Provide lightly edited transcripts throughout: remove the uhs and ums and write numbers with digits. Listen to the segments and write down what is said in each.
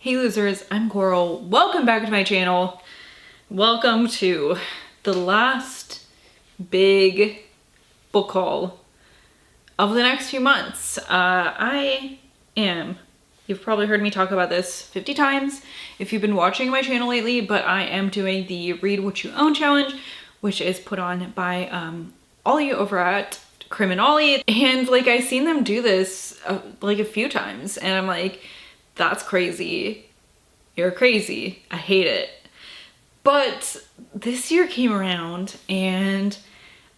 Hey losers, I'm Coral. Welcome back to my channel. Welcome to the last big book haul of the next few months. You've probably heard me talk about this 50 times if you've been watching my channel lately, but I am doing the Read What You Own challenge, which is put on by Ollie over at Criminali. And like, I've seen them do this like a few times and I'm like, that's crazy. You're crazy. I hate it. But this year came around and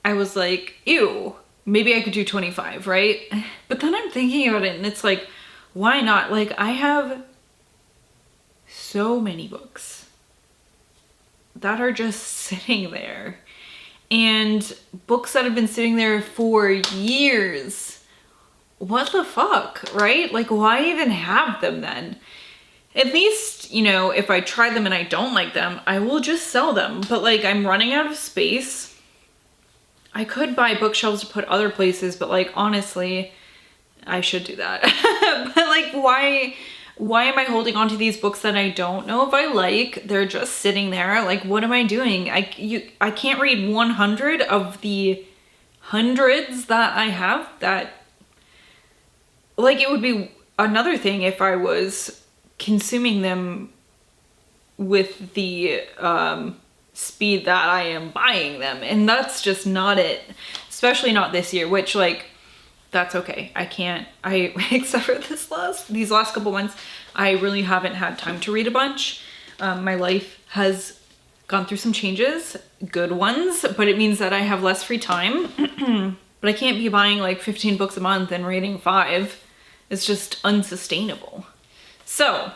I was like, ew, maybe I could do 25, right? But then I'm thinking about it and it's like, why not? Like, I have so many books that are just sitting there, and books that have been sitting there for years. What the fuck, right? Like, why even have them then? At least, you know, if I try them and I don't like them, I will just sell them. But like, I'm running out of space. I could buy bookshelves to put other places, but like, honestly, I should do that. But like, why am I holding on to these books that I don't know if I like? They're just sitting there. Like, what am I doing? I can't read 100 of the hundreds that I have. That, like, it would be another thing if I was consuming them with the speed that I am buying them, and that's just not it, especially not this year, which, like, that's okay. Except for these last couple months, I really haven't had time to read a bunch. My life has gone through some changes, good ones, but it means that I have less free time. But I can't be buying like 15 books a month and reading 5. It's just unsustainable. So,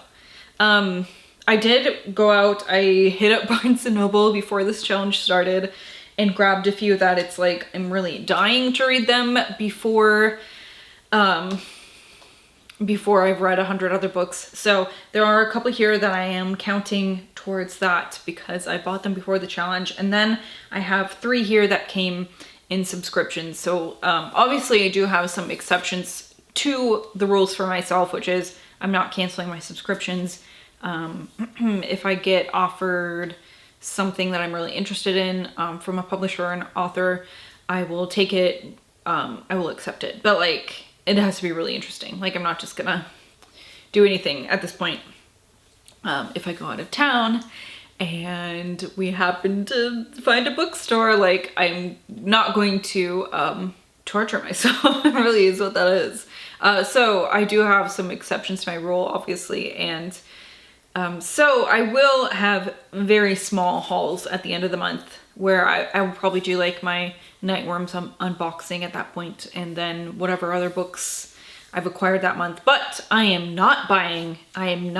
I did go out, I hit up Barnes & Noble before this challenge started and grabbed a few that it's like, I'm really dying to read them before I've read 100 other books. So there are a couple here that I am counting towards that because I bought them before the challenge. And then I have 3 here that came in subscriptions. So obviously I do have some exceptions to the rules for myself, which is I'm not canceling my subscriptions. If I get offered something that I'm really interested in from a publisher or an author, I will take it, I will accept it. But like, it has to be really interesting. Like, I'm not just gonna do anything at this point. If I go out of town and we happen to find a bookstore, like, I'm not going to torture myself. Really is what that is. So I do have some exceptions to my rule, obviously, and so I will have very small hauls at the end of the month where I will probably do like my Nightworms unboxing at that point, and then whatever other books I've acquired that month. But I am not buying, I'm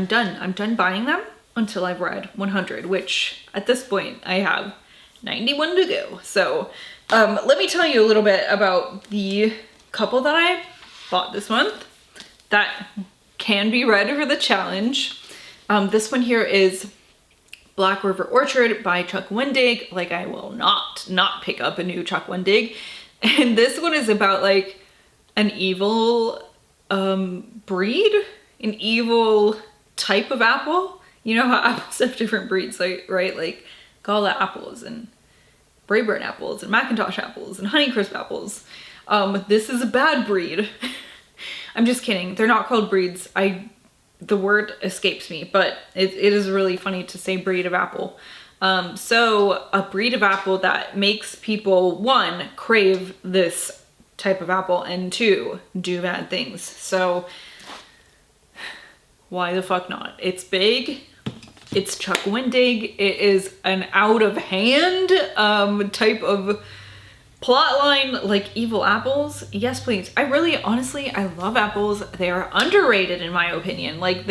done buying them until I've read 100, which at this point I have 91 to go. So let me tell you a little bit about the couple that I bought this month that can be read for the challenge. This one here is Black River Orchard by Chuck Wendig. Like, I will not pick up a new Chuck Wendig. And this one is about like an evil breed, an evil type of apple. You know how apples have different breeds, like, right? Like Gala apples and Braeburn apples and Macintosh apples and Honeycrisp apples. This is a bad breed. I'm just kidding. They're not called breeds. The word escapes me, but it is really funny to say breed of apple. So a breed of apple that makes people, 1, crave this type of apple, and 2, do bad things. So why the fuck not? It's big. It's Chuck Wendig. It is an out of hand type of plot line, like evil apples. Yes, please. Honestly, I love apples. They are underrated in my opinion. Like,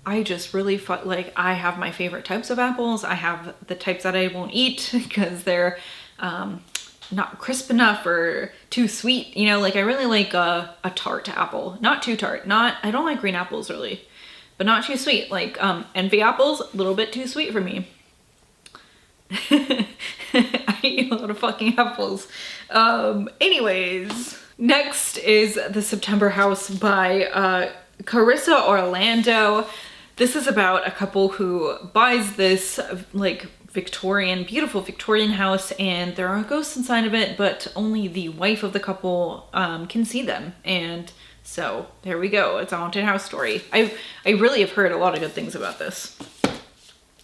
I just really like, I have my favorite types of apples. I have the types that I won't eat because they're not crisp enough or too sweet. You know, like, I really like a tart apple. Not too tart. I don't like green apples really, but not too sweet. Like envy apples, a little bit too sweet for me. I eat a lot of fucking apples. Anyways, next is The September House by Carissa Orlando. This is about a couple who buys this like beautiful Victorian house, and there are ghosts inside of it, but only the wife of the couple can see them. And so there we go. It's a haunted house story. I really have heard a lot of good things about this.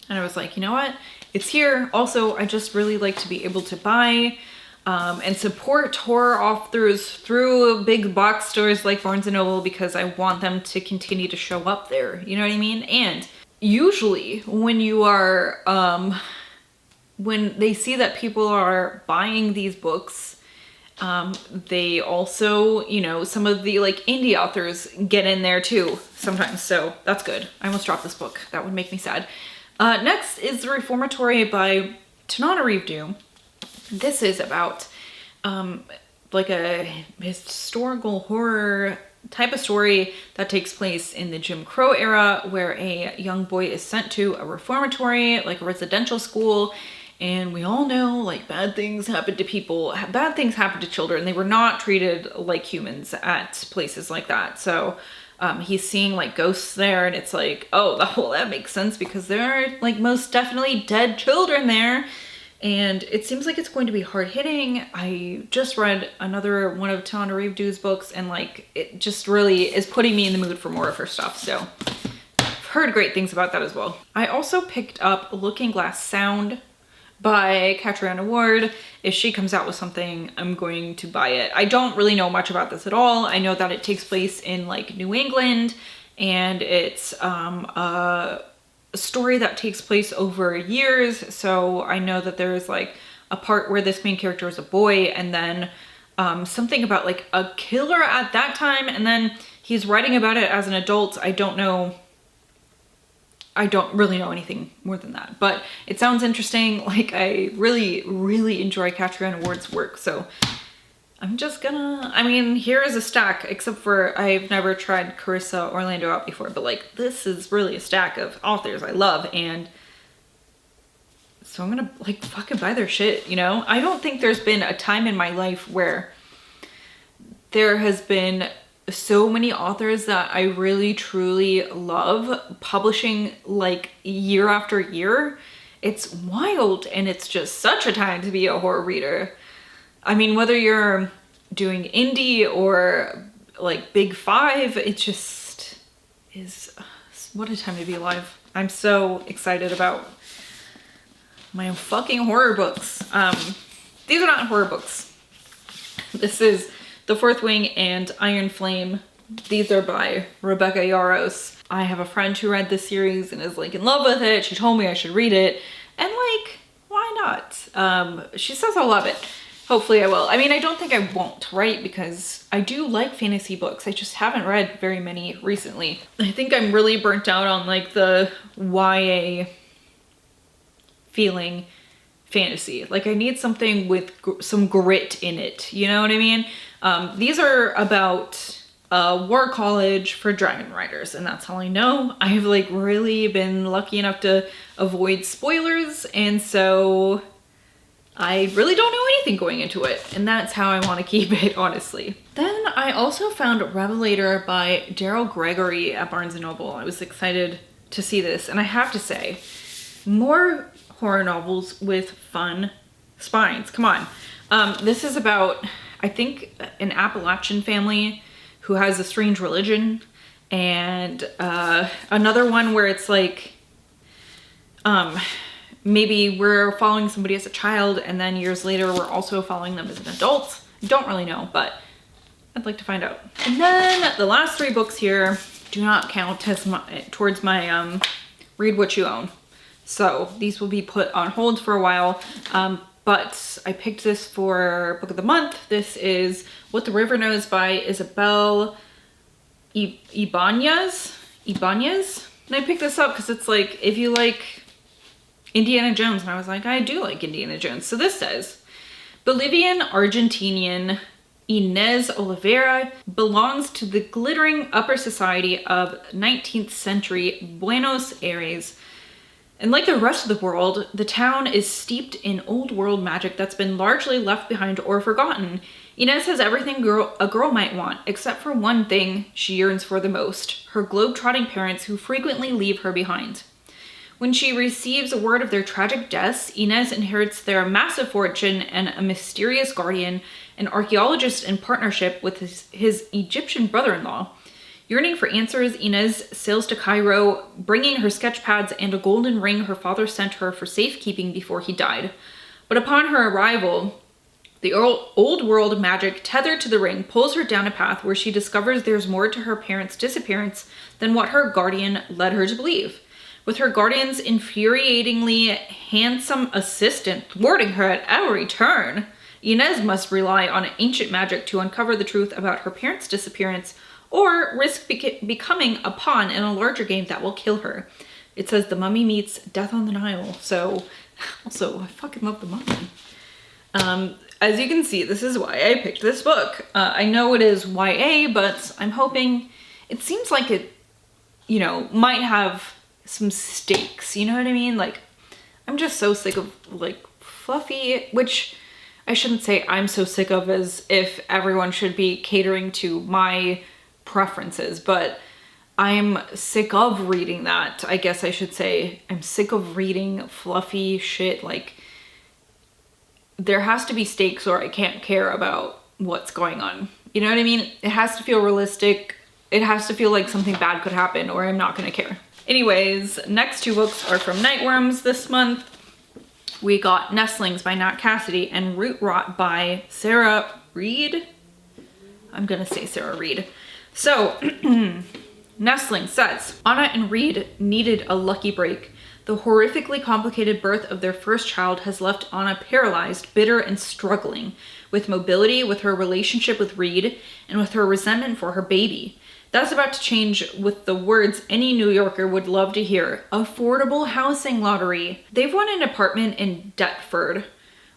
And I was like, you know what? It's here. Also, I just really like to be able to buy and support horror authors through big box stores like Barnes & Noble, because I want them to continue to show up there. You know what I mean? And usually when you are, when they see that people are buying these books, they also, you know, some of the like indie authors get in there too sometimes. So that's good. I almost dropped this book. That would make me sad. Next is The Reformatory by Tananarive. This is about like a historical horror type of story that takes place in the Jim Crow era, where a young boy is sent to a reformatory, like a residential school. And we all know, like, bad things happen to people, bad things happen to children. They were not treated like humans at places like that. So he's seeing like ghosts there, and it's like, oh, well, that makes sense because there are like most definitely dead children there. And it seems like it's going to be hard hitting. I just read another one of Tananarive's books, and like it just really is putting me in the mood for more of her stuff. So I've heard great things about that as well. I also picked up Looking Glass Sound by Catriona Ward. If she comes out with something, I'm going to buy it. I don't really know much about this at all. I know that it takes place in like New England, and it's a story that takes place over years. So I know that there's like a part where this main character is a boy, and then something about like a killer at that time, and then he's writing about it as an adult. I don't really know anything more than that, but it sounds interesting. Like I really enjoy Catriona Ward's work, so I'm just gonna, I mean, here is a stack, except for I've never tried Carissa Orlando out before, but like this is really a stack of authors I love, and so I'm gonna like fucking buy their shit, you know? I don't think there's been a time in my life where there has been so many authors that I really truly love publishing like year after year. It's wild, and it's just such a time to be a horror reader. I mean, whether you're doing indie or like big five, it just is, what a time to be alive. I'm so excited about my fucking horror books. These are not horror books. This is The Fourth Wing and Iron Flame. These are by Rebecca Yarros. I have a friend who read this series and is like in love with it. She told me I should read it, and like, why not? She says I'll love it. Hopefully I will. I mean, I don't think I won't, right? Because I do like fantasy books. I just haven't read very many recently. I think I'm really burnt out on like the YA feeling fantasy. Like I need something with some grit in it. You know what I mean? These are about war college for dragon riders, and that's all I know. I've like really been lucky enough to avoid spoilers, and so I really don't know anything going into it, and that's how I want to keep it, honestly. Then I also found Revelator by Daryl Gregory at Barnes & Noble. I was excited to see this, and I have to say, more horror novels with fun spines. Come on. This is about, I think, an Appalachian family who has a strange religion, and another one where it's like, maybe we're following somebody as a child, and then years later we're also following them as an adult. I don't really know, but I'd like to find out. And then the last three books here do not count as towards my read what you own. So these will be put on hold for a while. But I picked this for book of the month. This is What the River Knows by Isabel Ibanez. And I picked this up because it's like, if you like Indiana Jones, and I was like, I do like Indiana Jones. So this says, Bolivian Argentinian Inez Oliveira belongs to the glittering upper society of 19th century Buenos Aires. And like the rest of the world, the town is steeped in old world magic that's been largely left behind or forgotten. Inez has everything a girl might want, except for one thing she yearns for the most, her globe-trotting parents who frequently leave her behind. When she receives word of their tragic deaths, Inez inherits their massive fortune and a mysterious guardian, an archaeologist in partnership with his Egyptian brother-in-law. Yearning for answers, Inez sails to Cairo, bringing her sketch pads and a golden ring her father sent her for safekeeping before he died. But upon her arrival, the old world magic tethered to the ring pulls her down a path where she discovers there's more to her parents' disappearance than what her guardian led her to believe. With her guardian's infuriatingly handsome assistant thwarting her at every turn, Inez must rely on ancient magic to uncover the truth about her parents' disappearance or risk becoming a pawn in a larger game that will kill her. It says The Mummy meets Death on the Nile. So, also, I fucking love The Mummy. As you can see, this is why I picked this book. I know it is YA, but I'm hoping, it seems like it, you know, might have some stakes, you know what I mean? Like, I'm just so sick of, like, fluffy, which I shouldn't say I'm so sick of as if everyone should be catering to my preferences, but I'm sick of reading that. I guess I should say I'm sick of reading fluffy shit. Like, there has to be stakes or I can't care about what's going on. You know what I mean? It has to feel realistic. It has to feel like something bad could happen or I'm not gonna care. Anyways, next two books are from Nightworms this month. We got Nestlings by Nat Cassidy and Root Rot by Sarah Reed. I'm gonna say Sarah Reed. So, Nestling says, Anna and Reed needed a lucky break. The horrifically complicated birth of their first child has left Anna paralyzed, bitter, and struggling with mobility, with her relationship with Reed, and with her resentment for her baby. That's about to change with the words any New Yorker would love to hear. Affordable housing lottery. They've won an apartment in Deptford,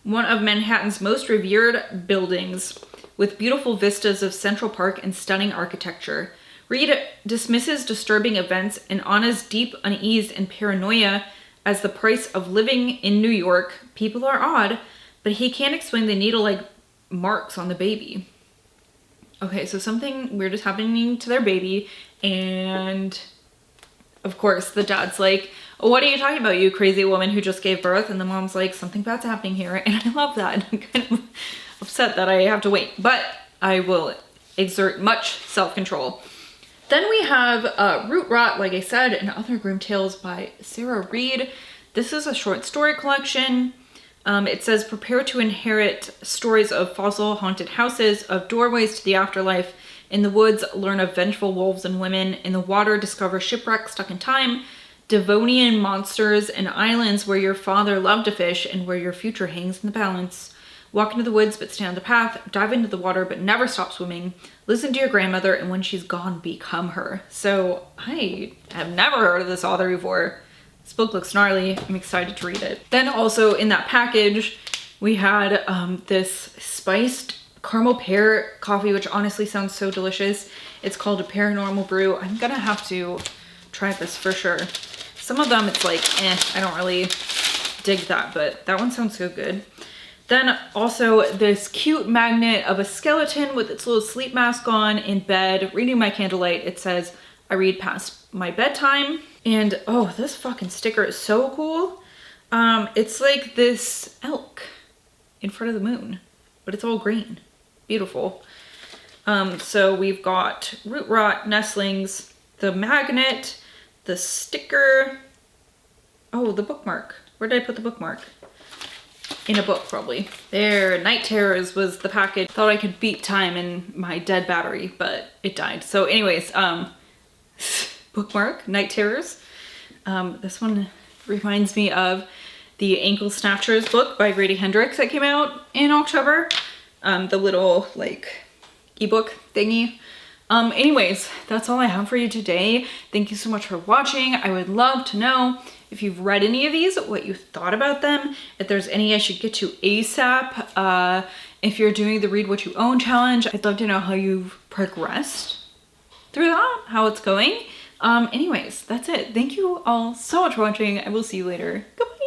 one of Manhattan's most revered buildings, with beautiful vistas of Central Park and stunning architecture. Reed dismisses disturbing events and Anna's deep unease and paranoia as the price of living in New York. People are odd, but he can't explain the needle-like marks on the baby. Okay, so something weird is happening to their baby, and of course the dad's like, oh, what are you talking about, you crazy woman who just gave birth? And the mom's like, something bad's happening here, and I love that. I'm kind of upset that I have to wait, but I will exert much self-control. Then we have Root Rot, like I said, and Other Grim Tales by Sarah Reed. This is a short story collection. It says, prepare to inherit stories of fossil haunted houses, of doorways to the afterlife. In the woods, learn of vengeful wolves and women. In the water, discover shipwrecks stuck in time, Devonian monsters, and islands where your father loved to fish and where your future hangs in the balance. Walk into the woods but stay on the path, dive into the water but never stop swimming, listen to your grandmother, and when she's gone, become her. So I have never heard of this author before. This book looks gnarly. I'm excited to read it. Then also in that package, we had this spiced caramel pear coffee, which honestly sounds so delicious. It's called a Paranormal Brew. I'm gonna have to try this for sure. Some of them it's like, I don't really dig that, but that one sounds so good. Then also this cute magnet of a skeleton with its little sleep mask on in bed, reading by candlelight. It says, I read past my bedtime. And oh, this fucking sticker is so cool. It's like this elk in front of the moon, but it's all green. Beautiful. So we've got Root Rot, Nestlings, the magnet, the sticker. Oh, the bookmark. Where did I put the bookmark? In a book, probably. There, Night Terrors was the package. Thought I could beat time in my dead battery, but it died. So anyways, bookmark, Night Terrors. This one reminds me of the Ankle Snatchers book by Grady Hendrix that came out in October. The little like ebook thingy. Anyways, that's all I have for you today. Thank you so much for watching. I would love to know if you've read any of these, what you thought about them, if there's any I should get to ASAP, if you're doing the Read What You Own challenge. I'd love to know how you've progressed through that, how it's going. Anyways, that's it. Thank you all so much for watching. I will see you later. Goodbye.